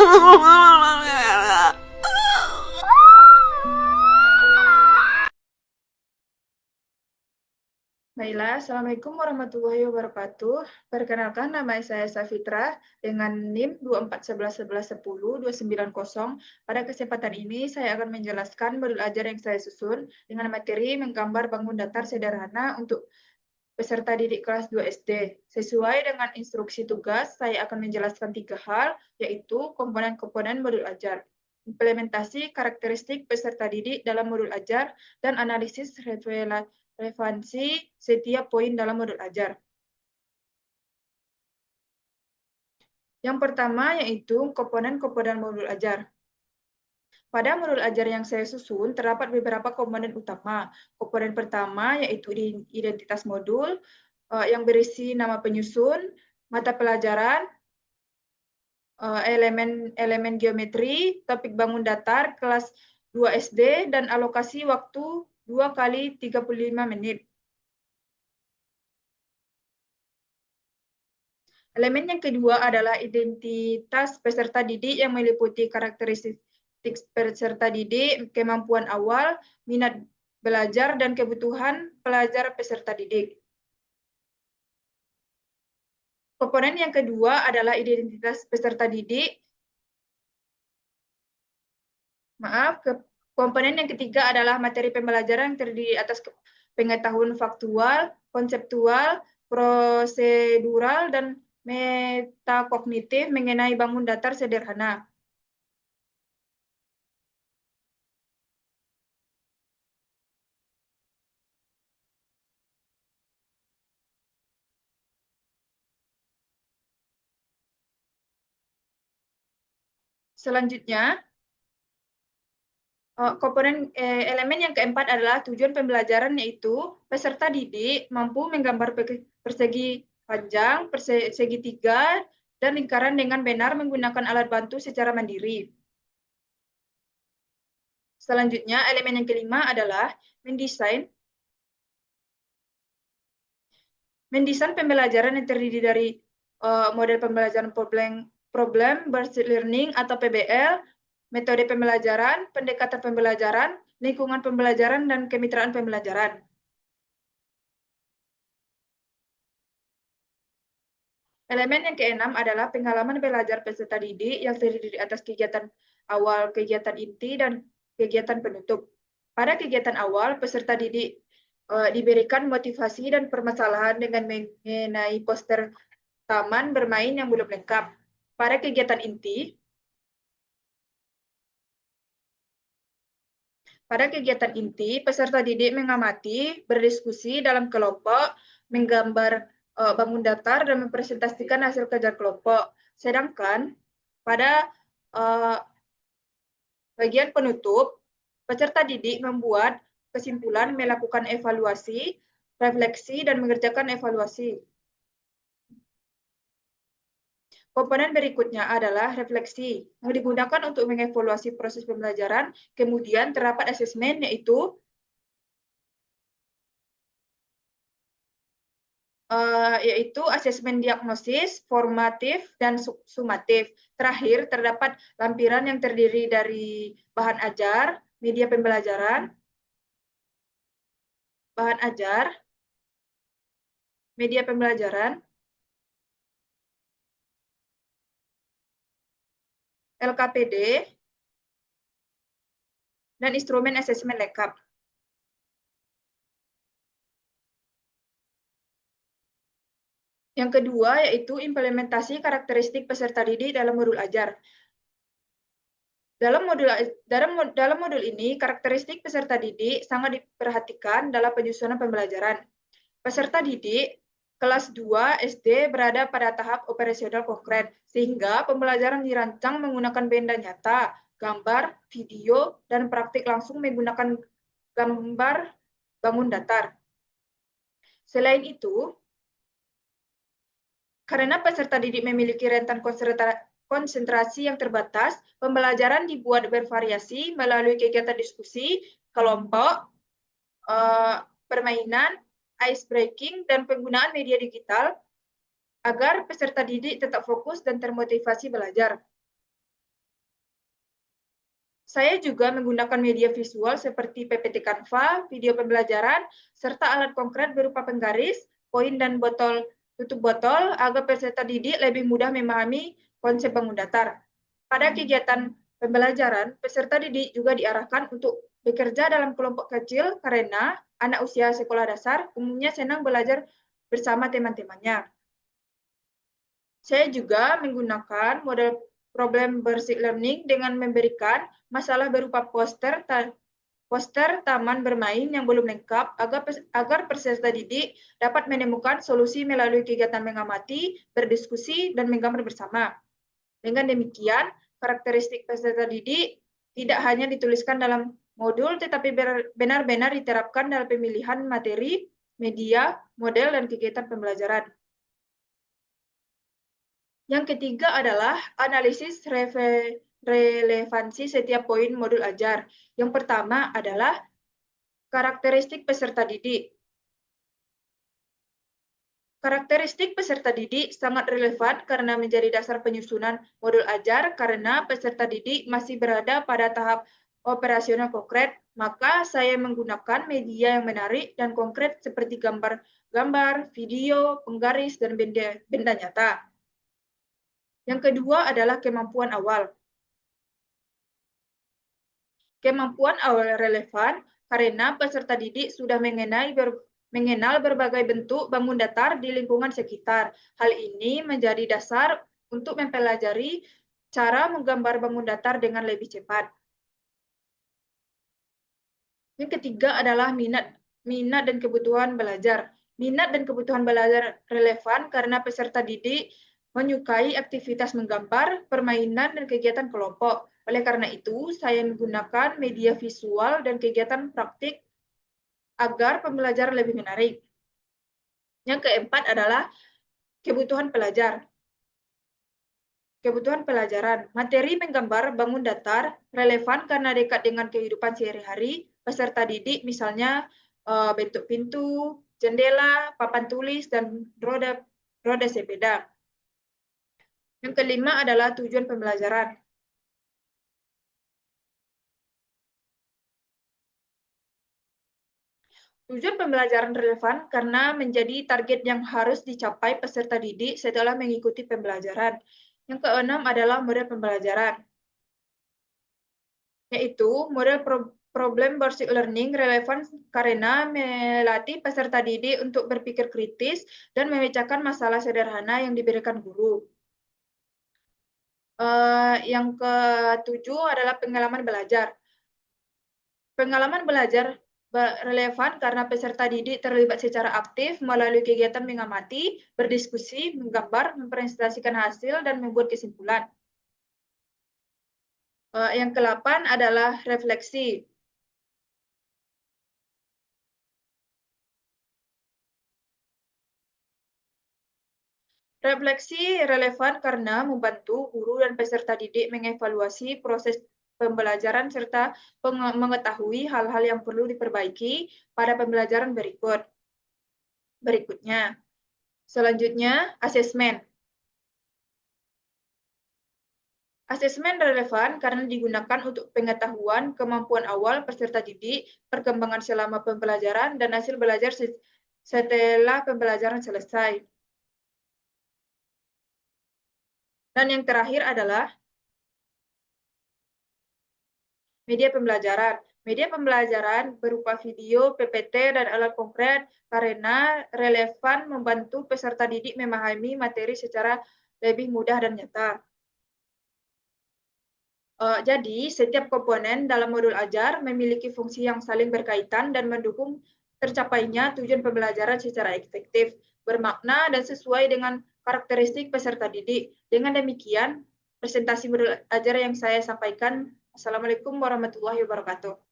Baiklah, Assalamualaikum warahmatullahi wabarakatuh. Perkenalkan, nama saya Safitra dengan NIM 2411111029. Pada kesempatan ini, saya akan menjelaskan modul ajar yang saya susun dengan materi menggambar bangun datar sederhana untuk peserta didik kelas 2 SD. Sesuai dengan instruksi tugas, saya akan menjelaskan 3 hal, yaitu komponen-komponen modul ajar, implementasi karakteristik peserta didik dalam modul ajar, dan analisis relevansi setiap poin dalam modul ajar. Yang pertama yaitu komponen-komponen modul ajar. Pada modul ajar yang saya susun, terdapat beberapa komponen utama. Komponen pertama yaitu identitas modul, yang berisi nama penyusun, mata pelajaran, elemen geometri, topik bangun datar, kelas 2 SD, dan alokasi waktu 2 kali 35 menit. Elemen yang kedua adalah identitas peserta didik yang meliputi karakteristik peserta didik, kemampuan awal, minat belajar, dan kebutuhan pelajar peserta didik. Komponen yang kedua adalah identitas peserta didik. Komponen yang ketiga adalah materi pembelajaran yang terdiri atas pengetahuan faktual, konseptual, prosedural, dan metakognitif mengenai bangun datar sederhana. Selanjutnya, elemen yang keempat adalah tujuan pembelajaran, yaitu peserta didik mampu menggambar persegi panjang, segitiga, dan lingkaran dengan benar menggunakan alat bantu secara mandiri. Selanjutnya, elemen yang kelima adalah mendesain pembelajaran yang terdiri dari model pembelajaran problem based learning atau PBL, metode pembelajaran, pendekatan pembelajaran, lingkungan pembelajaran, dan kemitraan pembelajaran. Elemen yang keenam adalah pengalaman belajar peserta didik yang terdiri atas kegiatan awal, kegiatan inti, dan kegiatan penutup. Pada kegiatan awal, peserta didik diberikan motivasi dan permasalahan dengan mengenai poster taman bermain yang belum lengkap. Pada kegiatan inti, peserta didik mengamati, berdiskusi dalam kelompok, menggambar bangun datar, dan mempresentasikan hasil kerja kelompok. Sedangkan pada bagian penutup, peserta didik membuat kesimpulan, melakukan evaluasi, refleksi, dan mengerjakan evaluasi. Komponen berikutnya adalah refleksi, yang digunakan untuk mengevaluasi proses pembelajaran. Kemudian terdapat asesmen, yaitu asesmen diagnosis, formatif, dan sumatif. Terakhir, terdapat lampiran yang terdiri dari bahan ajar, media pembelajaran, LKPD, dan instrumen asesmen lengkap. Yang kedua yaitu implementasi karakteristik peserta didik dalam modul ajar. Dalam modul ini, karakteristik peserta didik sangat diperhatikan dalam penyusunan pembelajaran. Peserta didik kelas 2 SD berada pada tahap operasional konkret, sehingga pembelajaran dirancang menggunakan benda nyata, gambar, video, dan praktik langsung menggunakan gambar bangun datar. Selain itu, karena peserta didik memiliki rentan konsentrasi yang terbatas, pembelajaran dibuat bervariasi melalui kegiatan diskusi, kelompok, permainan, ice breaking, dan penggunaan media digital agar peserta didik tetap fokus dan termotivasi belajar. Saya juga menggunakan media visual seperti PPT Canva, video pembelajaran, serta alat konkret berupa penggaris, poin, dan botol tutup botol agar peserta didik lebih mudah memahami konsep bangun datar. Pada kegiatan pembelajaran, peserta didik juga diarahkan untuk bekerja dalam kelompok kecil karena anak usia sekolah dasar umumnya senang belajar bersama teman-temannya. Saya juga menggunakan model problem basic learning dengan memberikan masalah berupa poster taman bermain yang belum lengkap agar peserta didik dapat menemukan solusi melalui kegiatan mengamati, berdiskusi, dan menggambar bersama. Dengan demikian, karakteristik peserta didik tidak hanya dituliskan dalam modul, tetapi benar-benar diterapkan dalam pemilihan materi, media, model, dan kegiatan pembelajaran. Yang ketiga adalah analisis relevansi setiap poin modul ajar. Yang pertama adalah karakteristik peserta didik. Karakteristik peserta didik sangat relevan karena menjadi dasar penyusunan modul ajar karena peserta didik masih berada pada tahap operasional konkret, maka saya menggunakan media yang menarik dan konkret seperti gambar, video, penggaris, dan benda nyata. Yang kedua adalah kemampuan awal. Kemampuan awal relevan karena peserta didik sudah mengenal berbagai bentuk bangun datar di lingkungan sekitar. Hal ini menjadi dasar untuk mempelajari cara menggambar bangun datar dengan lebih cepat. Yang ketiga adalah minat dan kebutuhan belajar. Minat dan kebutuhan belajar relevan karena peserta didik menyukai aktivitas menggambar, permainan, dan kegiatan kelompok. Oleh karena itu, saya menggunakan media visual dan kegiatan praktik agar pembelajaran lebih menarik. Yang keempat adalah kebutuhan pelajar. Kebutuhan pelajaran. Materi menggambar bangun datar relevan karena dekat dengan kehidupan sehari-hari peserta didik, misalnya bentuk pintu, jendela, papan tulis, dan roda sepeda. Yang kelima adalah tujuan pembelajaran. Tujuan pembelajaran relevan karena menjadi target yang harus dicapai peserta didik setelah mengikuti pembelajaran. Yang keenam adalah model pembelajaran, yaitu model problem basic learning relevan karena melatih peserta didik untuk berpikir kritis dan memecahkan masalah sederhana yang diberikan guru. Yang ketujuh adalah pengalaman belajar. Pengalaman belajar relevan karena peserta didik terlibat secara aktif melalui kegiatan mengamati, berdiskusi, menggambar, mempresentasikan hasil, dan membuat kesimpulan. Yang ke-8 adalah refleksi. Refleksi relevan karena membantu guru dan peserta didik mengevaluasi proses pembelajaran serta mengetahui hal-hal yang perlu diperbaiki pada pembelajaran berikutnya. Selanjutnya, asesmen. Asesmen relevan karena digunakan untuk pengetahuan kemampuan awal peserta didik, perkembangan selama pembelajaran, dan hasil belajar setelah pembelajaran selesai. Dan yang terakhir adalah media pembelajaran. Media pembelajaran berupa video, PPT, dan alat konkret karena relevan membantu peserta didik memahami materi secara lebih mudah dan nyata. Jadi, setiap komponen dalam modul ajar memiliki fungsi yang saling berkaitan dan mendukung tercapainya tujuan pembelajaran secara efektif, bermakna, dan sesuai dengan karakteristik peserta didik. Dengan demikian, presentasi modul ajar yang saya sampaikan. Assalamualaikum warahmatullahi wabarakatuh.